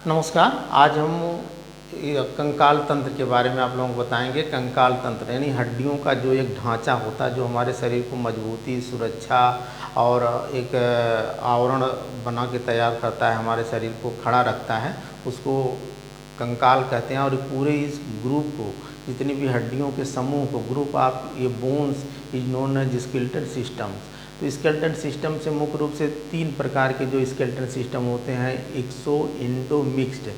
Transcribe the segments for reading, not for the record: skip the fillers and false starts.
नमस्कार। आज हम ये कंकाल तंत्र के बारे में आप लोगों को बताएंगे। कंकाल तंत्र यानी हड्डियों का जो एक ढांचा होता है जो हमारे शरीर को मजबूती, सुरक्षा और एक आवरण बना के तैयार करता है, हमारे शरीर को खड़ा रखता है, उसको कंकाल कहते हैं। और पूरे इस ग्रुप को, जितनी भी हड्डियों के समूह को, ग्रुप ऑफ ये bones is known as skeletal systems. तो स्केलेटन सिस्टम से मुख्य रूप से 3 प्रकार के जो स्केलेटन सिस्टम होते हैं, एक्सो, इंडो, मिक्स्ड।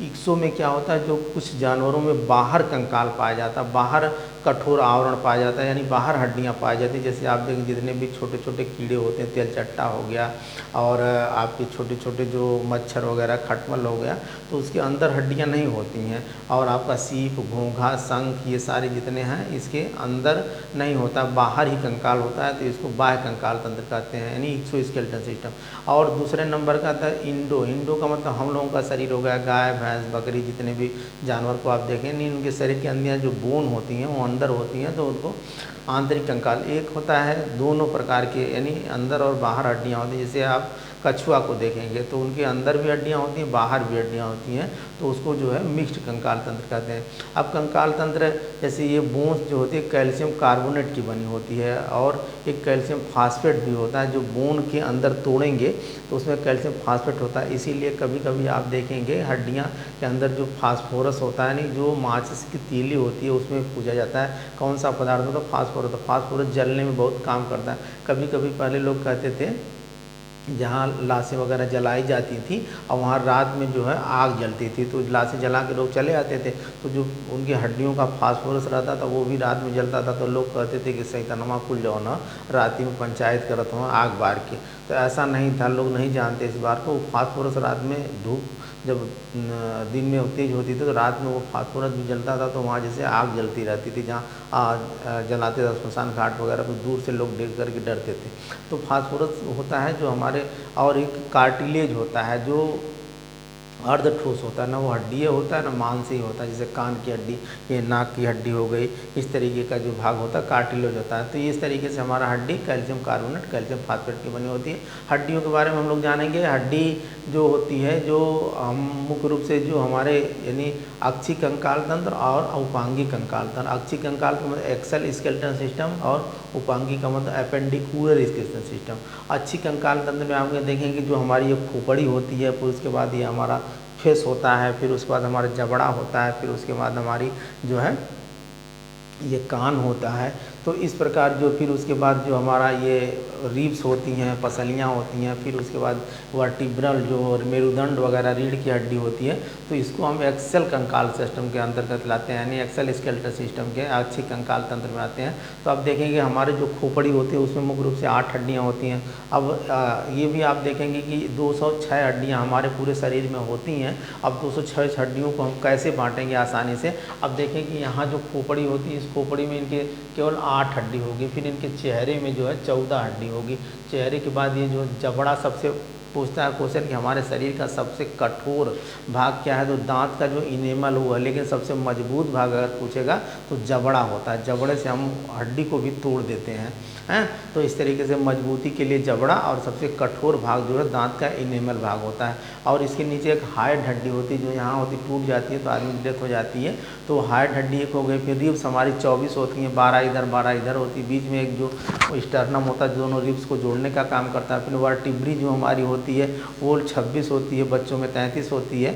एक्सो में क्या होता है, जो कुछ जानवरों में बाहर कंकाल पाया जाता है, बाहर कठोर आवरण पाया जाता है, यानी बाहर हड्डियां पाई जाती हैं। जैसे आप देखें जितने भी छोटे छोटे कीड़े होते हैं, तेलचट्टा हो गया और आपके छोटे छोटे जो मच्छर वगैरह, खटमल हो गया, तो उसके अंदर हड्डियां नहीं होती हैं। और आपका सीप, घोंघा, शंख, ये सारे जितने हैं इसके अंदर नहीं होता, बाहर ही कंकाल होता है, तो इसको बाह्य कंकाल तंत्र कहते हैं, यानी एक्सोस्केलेटन सिस्टम। और दूसरे नंबर का था इंडो। इंडो का मतलब हम लोगों का शरीर हो गया, गाय, भैंस, बकरी, जितने भी जानवर को आप देखें, नहीं, उनके शरीर के अंदर जो बोन होती हैं वो अंदर होती हैं, तो उनको आंतरिक कंकाल। एक होता है दोनों प्रकार के, यानी अंदर और बाहर हड्डियाँ होती हैं। जैसे आप कछुआ को देखेंगे तो उनके अंदर भी हड्डियाँ होती हैं, बाहर भी हड्डियाँ होती हैं, तो उसको जो है मिक्स्ड कंकाल तंत्र कहते हैं। अब कंकाल तंत्र जैसे ये बोन्स जो होती है कैल्शियम कार्बोनेट की बनी होती है, और एक कैल्शियम फास्फेट भी होता है, जो बोन के अंदर तोड़ेंगे तो उसमें कैल्शियम फास्फेट होता है। इसीलिए कभी कभी आप देखेंगे हड्डियाँ के अंदर जो फास्फोरस होता है, नहीं, जो माचिस की तीली होती है उसमें पूछा जाता है कौन सा पदार्थ होता है, फास्फोरस। तो फास्फोरस जलने में बहुत काम करता है। कभी कभी पहले लोग कहते थे जहाँ लाशें वगैरह जलाई जाती थी और वहाँ रात में जो है आग जलती थी, तो लाशें जला के लोग चले आते थे, तो जो उनकी हड्डियों का फास्फोरस रहता था वो भी रात में जलता था, तो लोग कहते थे कि सैतानमा कुल जो ना रात में पंचायत करत हो आग बार के। तो ऐसा नहीं था, लोग नहीं जानते इस बार को। फास्फोरस रात में धूप जब दिन में तेज होती थी तो रात में वो फास्फोरस भी जलता था, तो वहाँ जैसे आग जलती रहती थी, जहाँ जलाते थे स्मशान घाट वगैरह पर, दूर से लोग देख करके डरते थे। तो फास्फोरस होता है जो हमारे, और एक कार्टिलेज होता है जो अर्ध ठोस होता है, ना वो हड्डी होता है ना मांस ही होता है। जैसे कान की हड्डी, ये नाक की हड्डी हो गई, इस तरीके का जो भाग होता है कार्टिलेज होता है। तो इस तरीके से हमारा हड्डी कैल्शियम कार्बोनेट, कैल्शियम फास्फेट की बनी होती है। हड्डियों के बारे में हम लोग जानेंगे। हड्डी जो होती है, जो हम मुख्य रूप से जो हमारे यानी अक्षी कंकाल तंत्र और उपांगी कंकाल तंत्र। अक्षी कंकाल का मतलब एक्सल स्केलेटन सिस्टम और उपांगी का मतलब एपेंडिकुलर स्केलेटन सिस्टम। अच्छी कंकाल तंत्र में आप देखेंगे जो हमारी ये खोपड़ी होती है, फिर उसके बाद ये हमारा फेस होता है, फिर उसके बाद हमारा जबड़ा होता है, फिर उसके बाद हमारी जो है ये कान होता है। तो इस प्रकार जो फिर उसके बाद जो हमारा ये रिब्स होती हैं, पसलियाँ होती हैं, फिर उसके बाद वर्टिब्रल जो मेरुदंड वगैरह रीढ़ की हड्डी होती है, तो इसको हम एक्सेल कंकाल सिस्टम के अंतर्गत लाते हैं, यानी एक्सेल स्केलेटल सिस्टम के अच्छी कंकाल तंत्र में आते हैं। तो आप देखेंगे हमारे जो खोपड़ी होती है उसमें मुख्य रूप से 8 हड्डियाँ होती हैं। अब ये भी आप देखेंगे कि 206 हड्डियाँ हमारे पूरे शरीर में होती हैं। अब 206 हड्डियों को हम कैसे बांटेंगे आसानी से। अब देखें कि यहाँ जो खोपड़ी होती है, इस खोपड़ी में इनके केवल 8 हड्डी होगी, फिर इनके चेहरे में जो है 14 हड्डी होगी। चेहरे के बाद ये जो जबड़ा सबसे पूछता है क्वेश्चन कि हमारे शरीर का सबसे कठोर भाग क्या है, तो दांत का जो इनेमल हुआ है, लेकिन सबसे मजबूत भाग अगर पूछेगा तो जबड़ा होता है। जबड़े से हम हड्डी को भी तोड़ देते हैं। तो इस तरीके से मजबूती के लिए जबड़ा, और सबसे कठोर भाग जो है दांत का इनेमल भाग होता है। और इसके नीचे एक हाइड हड्डी होती है, जो यहाँ होती टूट जाती है तो आदमी की डेथ हो जाती है, तो हाइड हड्डी एक हो गई। फिर रिब्स हमारी 24 होती हैं, 12 इधर 12 इधर होती है। बीच में एक जो स्टर्नम होता है, दोनों रिब्स को जोड़ने का काम करता है। फिर वर्टिब्री जो हमारी होती है वो 26 होती है, बच्चों में 33 होती है।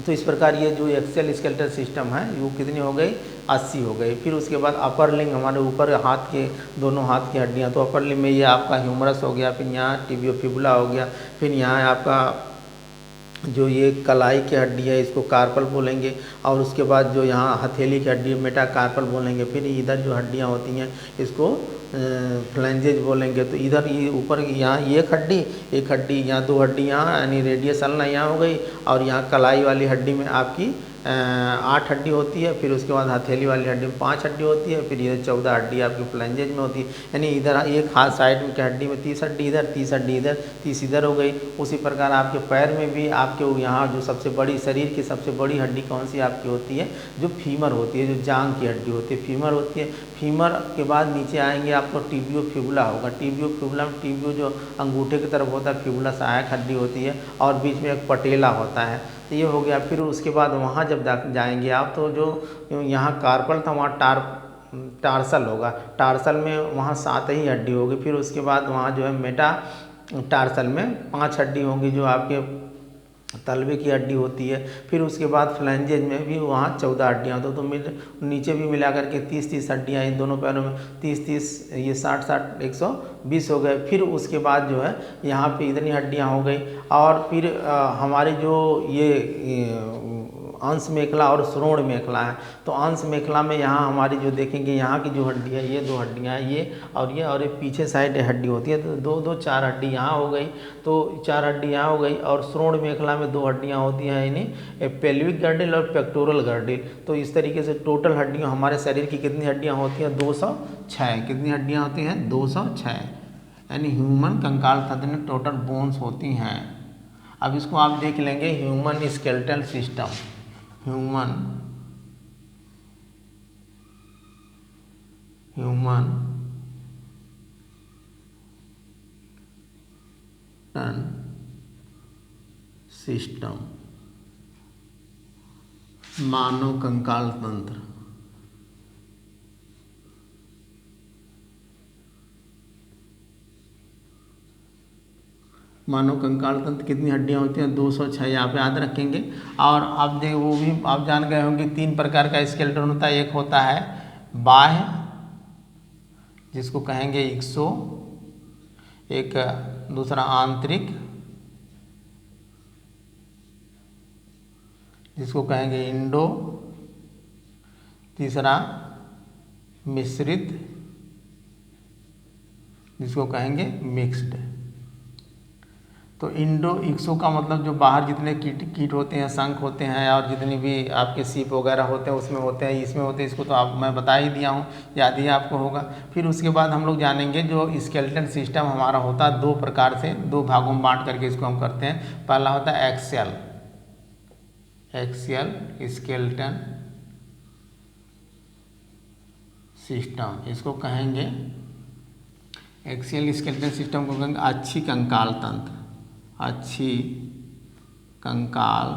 तो इस प्रकार ये जो एक्सेल स्केलेटल सिस्टम है वो कितनी हो गई, 80 हो गई। फिर उसके बाद अपर लिंग, हमारे ऊपर हाथ के दोनों हाथ की हड्डियाँ, तो अपर लिंग में ये आपका ह्यूमरस हो गया, फिर यहाँ टिबियोफिबुला हो गया, फिर यहाँ आपका जो ये कलाई की हड्डी है इसको कार्पल बोलेंगे, और उसके बाद जो यहाँ हथेली की हड्डी मेटाकार्पल बोलेंगे। फिर इधर जो हड्डियाँ होती हैं इसको फ्लैंजेज बोलेंगे। तो इधर ये ऊपर यहाँ एक हड्डी यहाँ 2 हड्डी यहाँ, यानी रेडियस अल्ना यहाँ हो गई, और यहाँ कलाई वाली हड्डी में आपकी 8 हड्डी होती है, फिर उसके बाद हथेली वाली हड्डी में 5 हड्डी होती है, फिर ये 14 हड्डी आपकी फ्लैंजेज में होती है। यानी इधर एक हाथ साइड में की हड्डी में 30 हड्डी इधर, 30 हड्डी इधर, 30 इधर हो गई। उसी प्रकार आपके पैर में भी आपके यहाँ जो सबसे बड़ी शरीर की सबसे बड़ी हड्डी कौन सी आपकी होती है, जो फीमर होती है, जो जांघ की हड्डी होती है, फीमर होती है। फीमर के बाद नीचे आएंगे आपको टिबियो फिबुला होगा। टिबियो फिबुला में टिबियो जो अंगूठे की तरफ होता है, फिबुला सहायक हड्डी होती है, और बीच में एक पटेला होता है। तो ये हो गया। फिर उसके बाद वहाँ जब जाएंगे आप तो जो यहाँ कार्पल था वहाँ टार्सल होगा। टार्सल में वहाँ 7 ही हड्डी होगी। फिर उसके बाद वहाँ जो है मेटा टार्सल में 5 हड्डी होंगी जो आपके तलवे की हड्डी होती है। फिर उसके बाद फ्लैंजेज में भी वहाँ 14 हड्डियाँ होती हैं। तो नीचे भी मिला करके 30-30 हड्डियाँ इन दोनों पैरों में, 30-30 ये 60-60 120 हो गए। फिर उसके बाद जो है यहाँ पे इतनी हड्डियाँ हो गई। और फिर हमारी जो ये अंश मेखला और श्रोण मेखला है, तो अंश मेखला में यहाँ हमारी जो देखेंगे यहाँ की जो हड्डी है, ये 2 हड्डियाँ हैं, ये और ये पीछे साइड हड्डी होती है। तो 2 4 हड्डी यहाँ हो गई, तो 4 हड्डी यहाँ हो गई। और श्रोण मेखला में 2 हड्डियाँ होती हैं, यानी पेल्विक गर्डिल और पेक्टोरल गर्डिल। तो इस तरीके से टोटल हड्डियाँ हमारे शरीर की कितनी हड्डियाँ होती हैं, 206। कितनी हड्डियाँ होती हैं, 206। यानी ह्यूमन कंकाल तंत्र में टोटल बोन्स होती हैं। अब इसको आप देख लेंगे, ह्यूमन स्केलेटल सिस्टम, ह्यूमन टन सिस्टम, मानव कंकाल तंत्र। मानव कंकाल तंत्र कितनी हड्डियां होती हैं, 206 यहाँ पे याद रखेंगे। और आप देख वो भी आप जान गए होंगे 3 प्रकार का स्केलेटन होता है। एक होता है बाह्य, जिसको कहेंगे इक्सो, एक दूसरा आंतरिक, जिसको कहेंगे इंडो, तीसरा मिश्रित, जिसको कहेंगे मिक्स्ड। तो इंडो इक्सो का मतलब जो बाहर जितने कीट होते हैं, शंख होते हैं, और जितनी भी आपके सीप वगैरह होते हैं उसमें होते हैं, इसमें होते हैं। इसको तो आप मैं बता ही दिया हूँ, याद ही आपको होगा। फिर उसके बाद हम लोग जानेंगे जो स्केलेटन सिस्टम हमारा होता है 2 प्रकार से, 2 भागों में बांट करके इसको हम करते हैं। पहला होता है एक्सियल स्केलेटन सिस्टम, इसको कहेंगे एक्सियल स्केलेटन सिस्टम को कहेंगे अच्छी कंकाल तंत्र, अच्छी कंकाल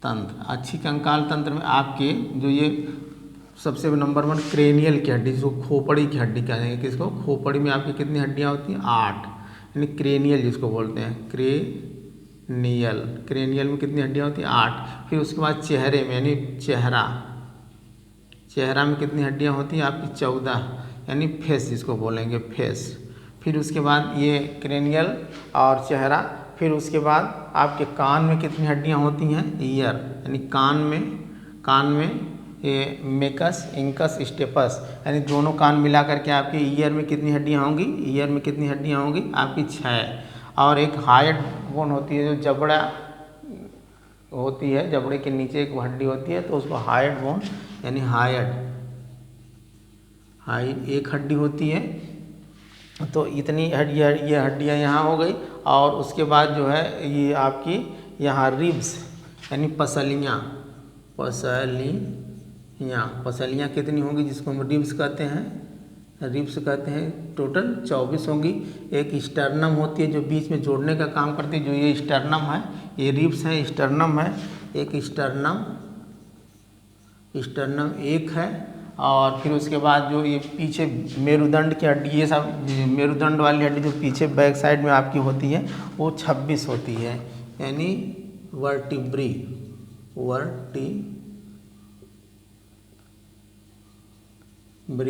तंत्र। अच्छी कंकाल तंत्र में आपके जो ये सबसे नंबर 1 क्रेनियल की हड्डी, जिसको खोपड़ी की हड्डी कहेंगे। किसको, खोपड़ी में आपकी कितनी हड्डियां होती हैं, 8, यानी क्रेनियल जिसको बोलते हैं, क्रेनियल में कितनी हड्डियां होती हैं, 8। फिर उसके बाद चेहरे में, यानी चेहरा में कितनी हड्डियां होती हैं आपकी, 14, यानी फेस जिसको बोलेंगे, फेस। फिर उसके बाद ये क्रेनियल और चेहरा। फिर उसके बाद आपके कान में कितनी हड्डियां होती हैं, ईयर, यानी कान में ये मेकस, इंकस, स्टेपस, यानी दोनों कान मिला करके आपके ईयर में कितनी हड्डियां होंगी, ईयर में कितनी हड्डियां होंगी आपकी, 6। और एक हाइड बोन होती है, जो जबड़ा होती है, जबड़े के नीचे एक हड्डी होती है, तो उसको हाइड बोन, यानी हाइड एक हड्डी होती है। तो इतनी ये हड्डियाँ यहाँ हो गई। और उसके बाद जो है ये आपकी यहाँ रिब्स, यानी पसलियाँ कितनी होंगी, जिसको हम रिब्स कहते हैं, टोटल 24 होंगी। एक स्टर्नम होती है जो बीच में जोड़ने का काम करती है, जो ये स्टर्नम है, ये रिब्स है, स्टर्नम है, एक स्टर्नम एक है। और फिर उसके बाद जो ये पीछे मेरुदंड की हड्डी, ये सब मेरुदंड वाली हड्डी जो पीछे बैक साइड में आपकी होती है, वो 26 होती है, यानी वर्टिब्री,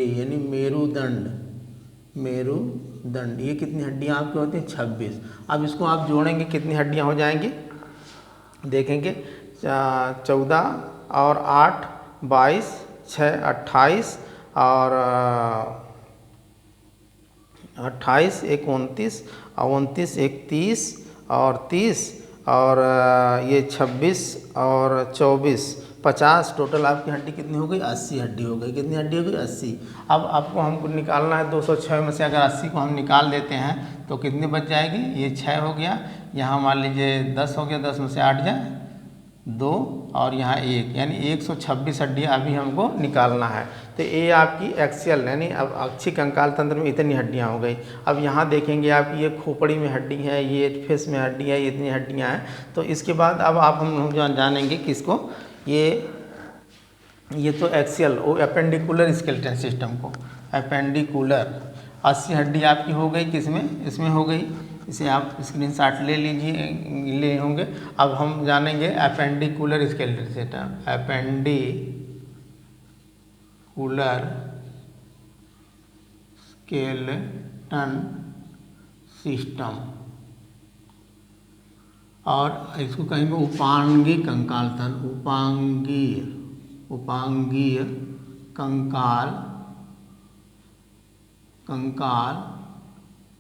यानी मेरुदंड। ये कितनी हड्डियाँ आपकी होती हैं, 26। अब इसको आप जोड़ेंगे कितनी हड्डियाँ हो जाएंगी, देखेंगे 14 और 8 22, 6 28, और 28 1 29, 29 1 30, और 30 और ये 26 और 24 50 टोटल आपकी हड्डी कितनी हो गई? 80 हड्डी हो गई। कितनी हड्डी हो गई? 80। अब आपको हमको निकालना है 206 में से अगर 80 को हम निकाल देते हैं तो कितनी बच जाएगी? ये 6 हो गया, यहाँ मान लीजिए 10 हो गया, 10 में से 8 जाए 2 और यहाँ 1, यानी 126 हड्डियाँ अभी हमको निकालना है। तो ये आपकी एक्सियल यानी अब अक्षी कंकाल तंत्र में इतनी हड्डियाँ हो गई। अब यहाँ देखेंगे आप ये खोपड़ी में हड्डी है, ये फेस में हड्डी है, ये इतनी हड्डियाँ हैं। तो इसके बाद अब हम जानेंगे किसको, ये तो एक्सियल वो अपेंडिकुलर स्केलेटन सिस्टम को, अपेंडिकुलर 80 हड्डी आपकी हो गई, किसमें? इसमें हो गई। इसे आप स्क्रीनशॉट ले लीजिए, ले होंगे। अब हम जानेंगे appendicular skeleton system, appendicular skeleton system, और इसको कहेंगे उपांगीय कंकाल तंत्र, उपांगीय कंकाल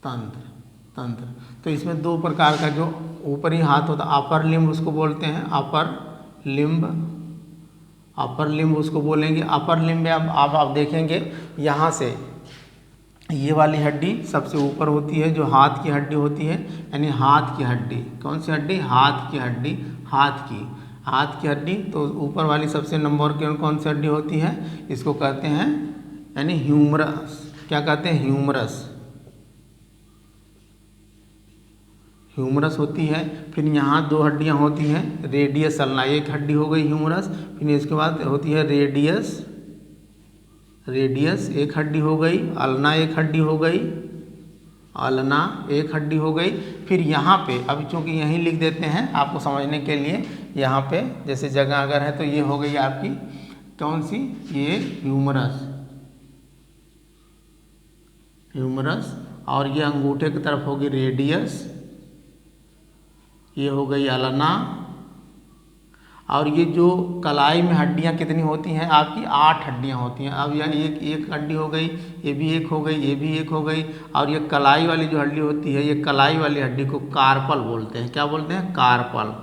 तंत्र। तो इसमें 2 प्रकार का जो ऊपरी हाथ होता है, अपर लिम्ब उसको बोलते हैं, अपर लिम्ब उसको बोलेंगे। अपर लिम्ब में अब आप देखेंगे यहाँ से ये वाली हड्डी सबसे ऊपर होती है जो हाथ की हड्डी होती है, यानी हाथ की हड्डी। कौन सी हड्डी? हाथ की हड्डी, हाथ की हड्डी। तो ऊपर वाली सबसे नंबर की कौन सी हड्डी होती है? इसको कहते हैं यानी ह्यूमरस। क्या कहते हैं? ह्यूमरस होती है। फिर यहाँ 2 हड्डियाँ होती हैं, रेडियस अल्ना, एक हड्डी हो गई ह्यूमरस। फिर इसके बाद होती है रेडियस, एक हड्डी हो गई, अल्ना एक हड्डी हो गई, फिर यहाँ पे अब चूंकि यहीं लिख देते हैं आपको समझने के लिए, यहाँ पे जैसे जगह अगर है तो ये हो गई आपकी कौन सी? ये ह्यूमरस, और ये अंगूठे की तरफ होगी रेडियस, ये हो गई अल्ना। और ये जो कलाई में हड्डियाँ कितनी होती हैं आपकी? 8 हड्डियाँ होती हैं। अब यह एक हड्डी हो गई, ये भी एक हो गई, ये भी एक हो गई, और ये कलाई वाली जो हड्डी होती है, ये कलाई वाली हड्डी को कार्पल बोलते हैं। क्या बोलते हैं? कार्पल।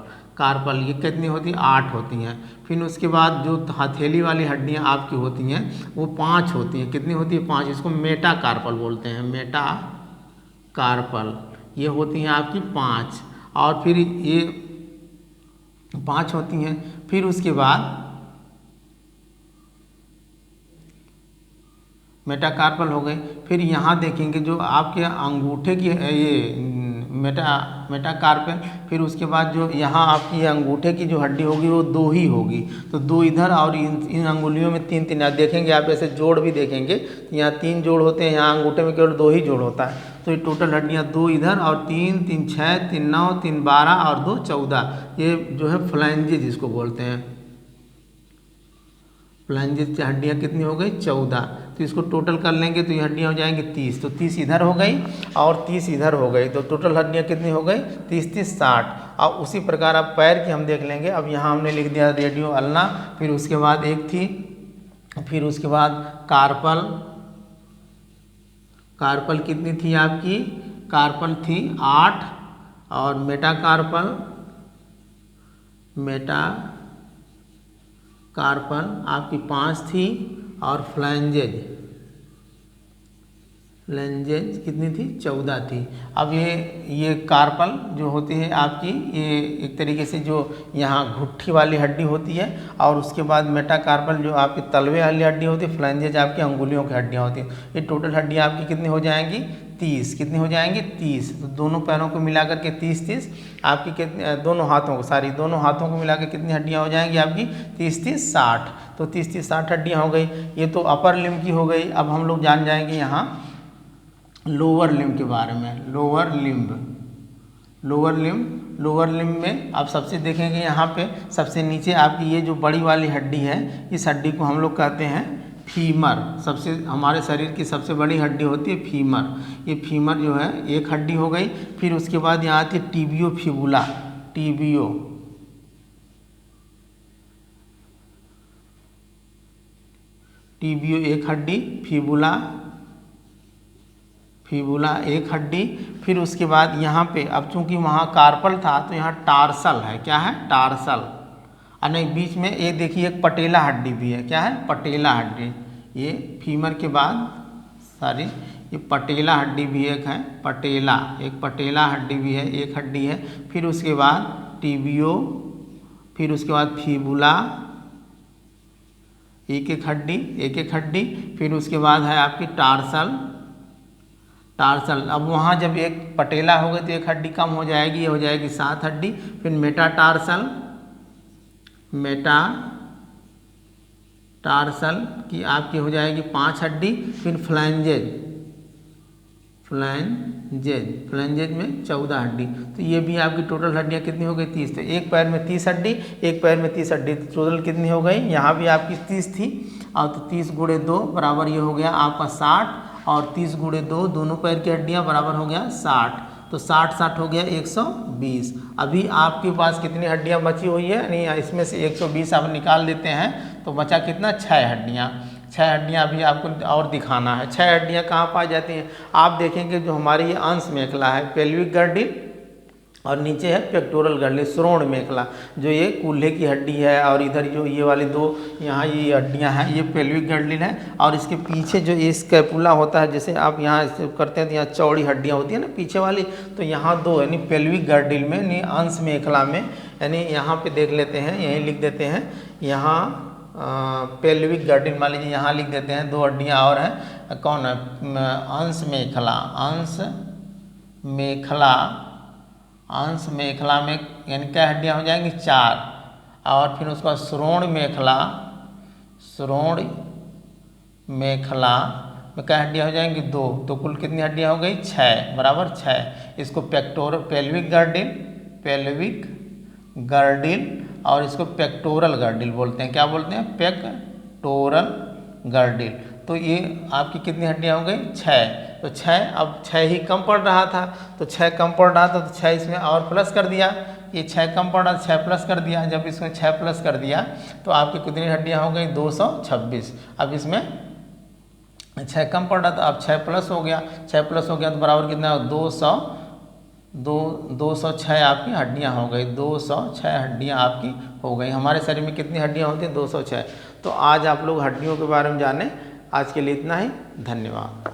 ये कितनी होती है? 8 होती हैं। फिर उसके बाद जो हथेली वाली हड्डियाँ आपकी होती हैं वो 5 होती हैं। कितनी होती है? 5। इसको मेटाकार्पल बोलते हैं, मेटाकार्पल। ये होती हैं आपकी 5, और फिर ये 5 होती हैं। फिर उसके बाद मेटाकार्पल हो गए। फिर यहाँ देखेंगे जो आपके अंगूठे की ये मेटाकार्पल। फिर उसके बाद जो यहाँ आपकी अंगूठे की जो हड्डी होगी वो 2 ही होगी, तो 2 इधर, और इन अंगुलियों में 3 देखेंगे आप, ऐसे जोड़ भी देखेंगे, यहाँ 3 जोड़ होते हैं, यहाँ अंगूठे में केवल 2 ही जोड़ होता है। तो ये टोटल हड्डियाँ 2 इधर और 3 3 6 3 9 3 12 और 2 14, ये जो है फ्लैंजेज इसको बोलते हैं। फ्लैंजेज की हड्डियाँ कितनी हो गई? 14। तो इसको टोटल कर लेंगे तो ये हड्डियाँ हो जाएंगी 30। तो 30 इधर हो गई और 30 इधर हो गई, तो टोटल हड्डियाँ कितनी हो गई? 30 30 60। और उसी प्रकार अब पैर की हम देख लेंगे। अब यहाँ हमने लिख दिया रेडियो अल्ना, फिर उसके बाद एक थी, फिर उसके बाद कार्पल कितनी थी आपकी? कार्पल थी 8, और मेटाकार्पल आपकी 5 थी, और फ्लैंजेज कितनी थी? 14 थी। अब ये कार्पल जो होती है आपकी, ये एक तरीके से जो यहाँ घुट्ठी वाली हड्डी होती है, और उसके बाद मेटाकार्पल जो आपकी तलवे वाली हड्डी होती है, फ्लैंजेज आपकी अंगुलियों की हड्डियाँ होती हैं। ये टोटल हड्डियाँ आपकी कितनी हो जाएंगी? 30। कितनी हो जाएंगी? 30। तो दोनों पैरों को मिला करके 30 आपकी कितनी, दोनों हाथों को मिला के कितनी हड्डियाँ हो जाएंगी आपकी? 30 30 60। तो 30 30 60 हड्डियाँ हो गई। ये तो अपर लिम्ब की हो गई। अब हम लोग जान जाएंगे यहाँ लोअर लिम्ब के बारे में। लोअर लिम्ब में आप सबसे देखेंगे यहाँ पे सबसे नीचे आपकी ये जो बड़ी वाली हड्डी है, इस हड्डी को हम लोग कहते हैं फीमर। सबसे हमारे शरीर की सबसे बड़ी हड्डी होती है फीमर। ये फीमर जो है एक हड्डी हो गई। फिर उसके बाद यहाँ आती है टीबियो फिबुला। टीबियो एक हड्डी, फिबुला फिबुला एक हड्डी। फिर उसके बाद यहाँ पे अब चूंकि वहाँ कार्पल था तो यहाँ टार्सल है, क्या है, टार्सल। और नहीं, बीच में ये देखिए एक पटेला हड्डी भी है, क्या है, पटेला हड्डी। ये फीमर के बाद सॉरी ये पटेला हड्डी भी एक है, पटेला, एक पटेला हड्डी भी है, एक हड्डी है। फिर उसके बाद टिबियो, फिर उसके बाद फिबुला, एक एक हड्डी, एक एक हड्डी। फिर उसके बाद है आपकी टार्सल, टार्सल। अब वहाँ जब एक पटेला हो गई तो एक हड्डी कम हो जाएगी, ये हो जाएगी 7 हड्डी। फिर मेटाटार्सल, मेटा टार्सल की आपकी हो जाएगी 5 हड्डी। फिर फ्लैंजेज, फ्लैंजेज में 14 हड्डी। तो ये भी आपकी टोटल हड्डियाँ कितनी हो गई, 30। तो एक पैर में 30 हड्डी, एक पैर में 30 हड्डी, तो टोटल कितनी हो गई, यहाँ भी आपकी 30 थी। और तो 30 गुणे 2 बराबर ये हो गया आपका 60, और 30 गुणे 2 दोनों पैर की हड्डियाँ बराबर हो गया 60। तो 60 हो गया 120। अभी आपके पास कितनी हड्डियाँ बची हुई है, नहीं इसमें से 120 आप निकाल देते हैं तो बचा कितना, 6 हड्डियाँ। 6 हड्डियाँ अभी आपको और दिखाना है। 6 हड्डियाँ कहाँ पाई जाती हैं, आप देखेंगे जो हमारी ये अंश मेखला है, पेल्विक गर्डिल, और नीचे है पेक्टोरल गर्डिल, श्रोण मेखला, जो ये कूल्हे की हड्डी है। और इधर जो ये वाली 2 यहाँ ये हड्डियाँ हैं, ये पेल्विक गर्डिल है। और इसके पीछे जो ये स्कैपुला होता है, जैसे आप यहाँ करते हैं तो यहाँ चौड़ी हड्डियाँ होती है ना पीछे वाली, तो यहाँ 2 यानी पेल्विक गर्डिल में, यानी अंश मेखला में, यानी यहाँ पे देख लेते हैं, यहीं लिख देते हैं, यहाँ पेल्विक गर्डिल मान लीजिए, यहाँ लिख देते हैं 2 हड्डियाँ और हैं, कौन है, अंश मेखला, अंश मेखला, अंश मेखला में यानी क्या हड्डियाँ हो जाएंगी, 4। और फिर उसका श्रोण मेखला, श्रोण मेखला में क्या हड्डियाँ हो जाएंगी, 2। तो कुल कितनी हड्डियाँ हो गई, 6 बराबर 6। इसको पेल्विक गर्डिल, पेल्विक गर्डिल, और इसको पेक्टोरल गर्डिल बोलते हैं, क्या बोलते हैं, पेक्टोरल गर्डिल। तो ये आपकी कितनी हड्डियाँ हो गई, 6। तो 6, अब 6 ही कम पड़ रहा था, तो 6 कम पड़ रहा था तो 6 इसमें और प्लस कर दिया, ये 6 कम पड़ रहा, 6 प्लस कर दिया। जब इसमें 6 प्लस कर दिया तो आपकी कितनी हड्डियाँ हो गई, 226। अब इसमें 6 कम पड़ रहा था, अब 6 प्लस हो गया, 6 प्लस हो गया तो बराबर कितना, 206 आपकी हड्डियाँ हो गई, 206 हड्डियाँ आपकी हो गई। हमारे शरीर में कितनी हड्डियाँ होती हैं, 206। तो आज आप लोग हड्डियों के बारे में जाने। आज के लिए इतना ही, धन्यवाद।